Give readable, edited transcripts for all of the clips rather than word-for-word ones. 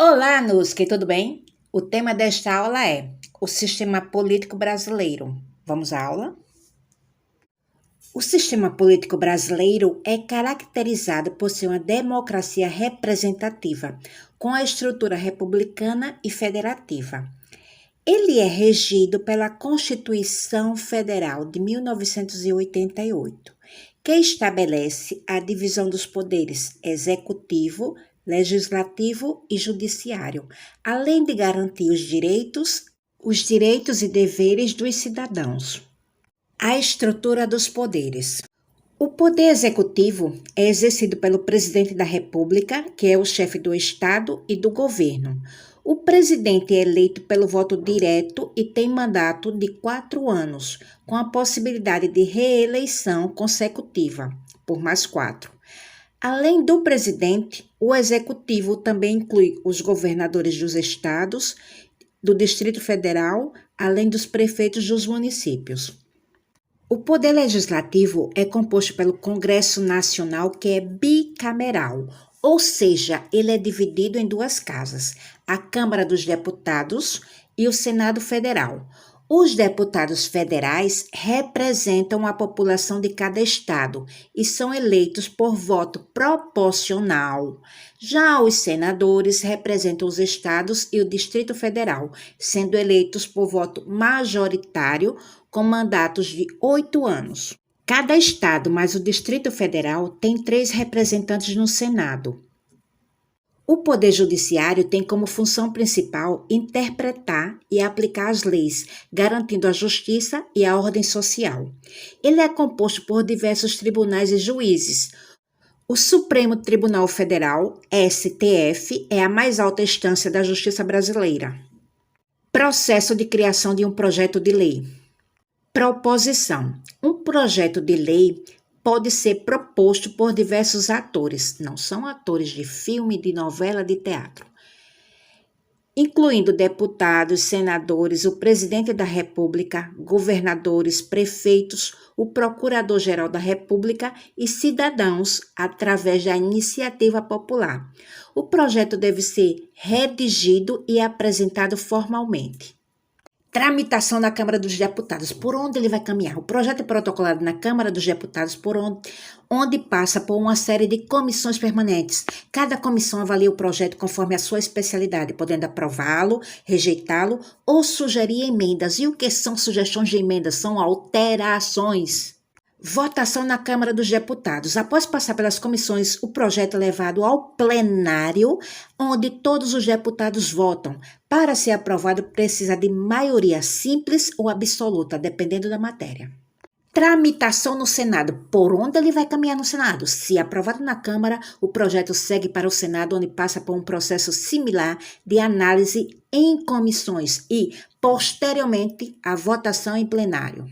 Olá, Nusque, tudo bem? O tema desta aula é o sistema político brasileiro. Vamos à aula? O sistema político brasileiro é caracterizado por ser uma democracia representativa, com a estrutura republicana e federativa. Ele é regido pela Constituição Federal de 1988, que estabelece a divisão dos poderes executivo, legislativo e judiciário, além de garantir os direitos e deveres dos cidadãos. A estrutura dos poderes. O poder executivo é exercido pelo presidente da República, que é o chefe do Estado e do governo. O presidente é eleito pelo voto direto e tem mandato de 4 anos, com a possibilidade de reeleição consecutiva, por mais 4. Além do presidente, o executivo também inclui os governadores dos estados, do Distrito Federal, além dos prefeitos dos municípios. O poder legislativo é composto pelo Congresso Nacional, que é bicameral, ou seja, ele é dividido em 2 casas, a Câmara dos Deputados e o Senado Federal. Os deputados federais representam a população de cada estado e são eleitos por voto proporcional. Já os senadores representam os estados e o Distrito Federal, sendo eleitos por voto majoritário com mandatos de 8 anos. Cada estado mais o Distrito Federal tem 3 representantes no Senado. O Poder Judiciário tem como função principal interpretar e aplicar as leis, garantindo a justiça e a ordem social. Ele é composto por diversos tribunais e juízes. O Supremo Tribunal Federal, STF, é a mais alta instância da justiça brasileira. Processo de criação de um projeto de lei. Proposição. Um projeto de lei pode ser proposto por diversos atores, não são atores de filme, de novela, de teatro, incluindo deputados, senadores, o presidente da República, governadores, prefeitos, o procurador-geral da República e cidadãos através da iniciativa popular. O projeto deve ser redigido e apresentado formalmente. Tramitação na Câmara dos Deputados. Por onde ele vai caminhar? O projeto é protocolado na Câmara dos Deputados, onde passa por uma série de comissões permanentes. Cada comissão avalia o projeto conforme a sua especialidade, podendo aprová-lo, rejeitá-lo ou sugerir emendas. E o que são sugestões de emendas? São alterações. Votação na Câmara dos Deputados. Após passar pelas comissões, o projeto é levado ao plenário, onde todos os deputados votam. Para ser aprovado, precisa de maioria simples ou absoluta, dependendo da matéria. Tramitação no Senado. Por onde ele vai caminhar no Senado? Se aprovado na Câmara, o projeto segue para o Senado, onde passa por um processo similar de análise em comissões e, posteriormente, a votação em plenário.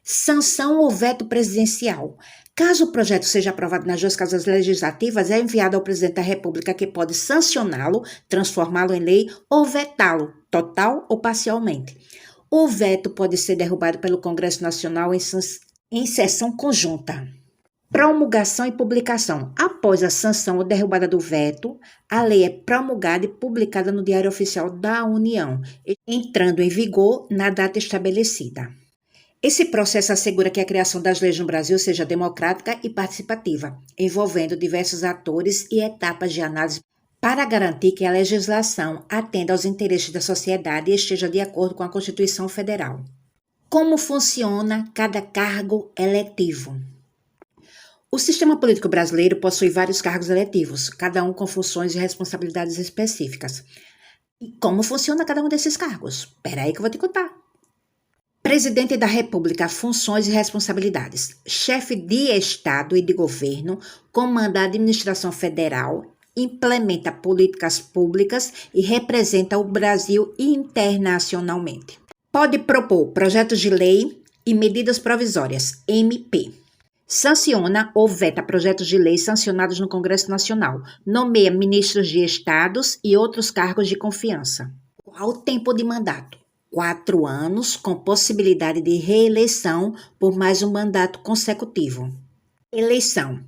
Sanção ou veto presidencial. Caso o projeto seja aprovado nas 2 casas legislativas, é enviado ao presidente da República, que pode sancioná-lo, transformá-lo em lei ou vetá-lo, total ou parcialmente. O veto pode ser derrubado pelo Congresso Nacional em sessão conjunta. Promulgação e publicação. Após a sanção ou derrubada do veto, a lei é promulgada e publicada no Diário Oficial da União, entrando em vigor na data estabelecida. Esse processo assegura que a criação das leis no Brasil seja democrática e participativa, envolvendo diversos atores e etapas de análise para garantir que a legislação atenda aos interesses da sociedade e esteja de acordo com a Constituição Federal. Como funciona cada cargo eletivo? O sistema político brasileiro possui vários cargos eletivos, cada um com funções e responsabilidades específicas. E como funciona cada um desses cargos? Espera aí que eu vou te contar. Presidente da República, funções e responsabilidades. Chefe de Estado e de Governo, comanda a administração federal, implementa políticas públicas e representa o Brasil internacionalmente. Pode propor projetos de lei e medidas provisórias, MP. Sanciona ou veta projetos de lei sancionados no Congresso Nacional. Nomeia ministros de estados e outros cargos de confiança. Qual o tempo de mandato? 4 anos, com possibilidade de reeleição por mais um mandato consecutivo. Eleição.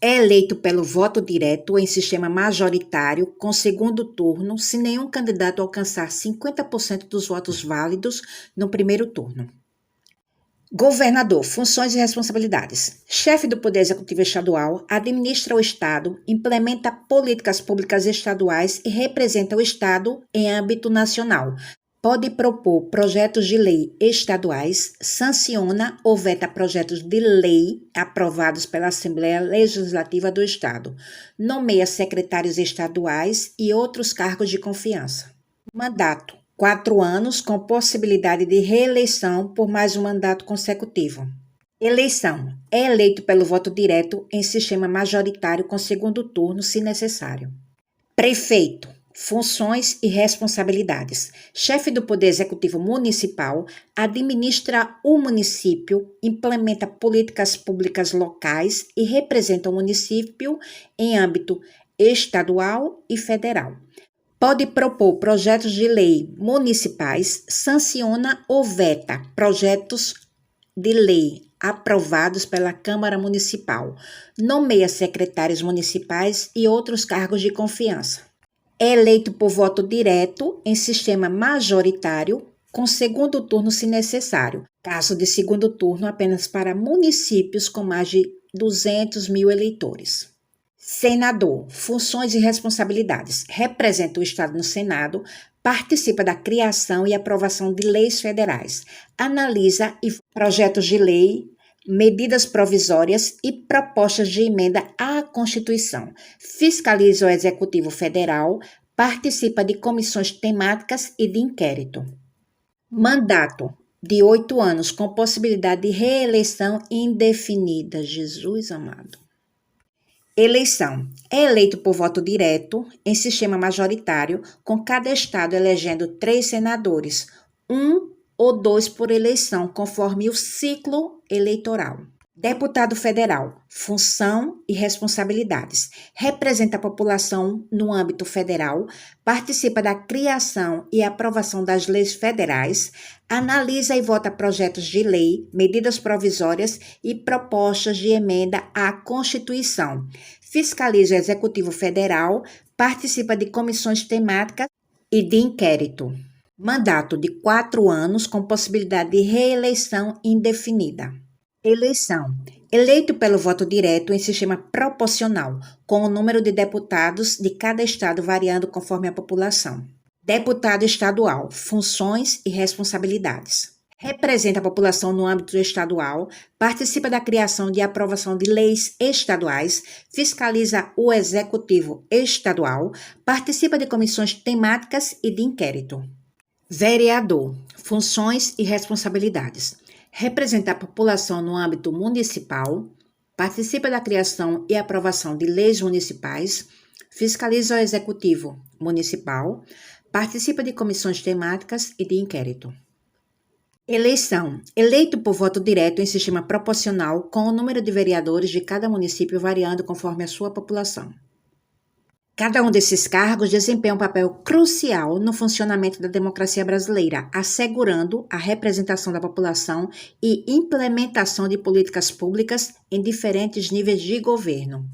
É eleito pelo voto direto em sistema majoritário, com segundo turno, se nenhum candidato alcançar 50% dos votos válidos no primeiro turno. Governador, funções e responsabilidades. Chefe do Poder Executivo Estadual, administra o Estado, implementa políticas públicas estaduais e representa o Estado em âmbito nacional. Pode propor projetos de lei estaduais, sanciona ou veta projetos de lei aprovados pela Assembleia Legislativa do Estado, nomeia secretários estaduais e outros cargos de confiança. Mandato: 4 anos, com possibilidade de reeleição por mais um mandato consecutivo. Eleição: é eleito pelo voto direto em sistema majoritário com segundo turno, se necessário. Prefeito: funções e responsabilidades. Chefe do Poder Executivo Municipal, administra o município, implementa políticas públicas locais e representa o município em âmbito estadual e federal. Pode propor projetos de lei municipais, sanciona ou veta projetos de lei aprovados pela Câmara Municipal, nomeia secretários municipais e outros cargos de confiança. É eleito por voto direto em sistema majoritário, com segundo turno se necessário, caso de segundo turno apenas para municípios com mais de 200 mil eleitores. Senador, funções e responsabilidades. Representa o Estado no Senado, participa da criação e aprovação de leis federais, analisa projetos de lei, medidas provisórias e propostas de emenda à Constituição, fiscaliza o Executivo Federal, participa de comissões temáticas e de inquérito. Mandato: de 8 anos, com possibilidade de reeleição indefinida. Jesus amado. Eleição: é eleito por voto direto, em sistema majoritário, com cada estado elegendo 3 senadores, 1 ou 2 por eleição, conforme o ciclo eleitoral. Deputado federal, função e responsabilidades. Representa a população no âmbito federal, participa da criação e aprovação das leis federais, analisa e vota projetos de lei, medidas provisórias e propostas de emenda à Constituição. Fiscaliza o Executivo Federal, participa de comissões temáticas e de inquérito. Mandato de 4 anos, com possibilidade de reeleição indefinida. Eleição: eleito pelo voto direto em sistema proporcional, com o número de deputados de cada estado variando conforme a população. Deputado estadual, funções e responsabilidades. Representa a população no âmbito estadual, participa da criação e aprovação de leis estaduais, fiscaliza o executivo estadual, participa de comissões temáticas e de inquérito. Vereador, funções e responsabilidades. Representa a população no âmbito municipal, participa da criação e aprovação de leis municipais, fiscaliza o executivo municipal, participa de comissões temáticas e de inquérito. Eleição: eleito por voto direto em sistema proporcional, com o número de vereadores de cada município variando conforme a sua população. Cada um desses cargos desempenha um papel crucial no funcionamento da democracia brasileira, assegurando a representação da população e implementação de políticas públicas em diferentes níveis de governo.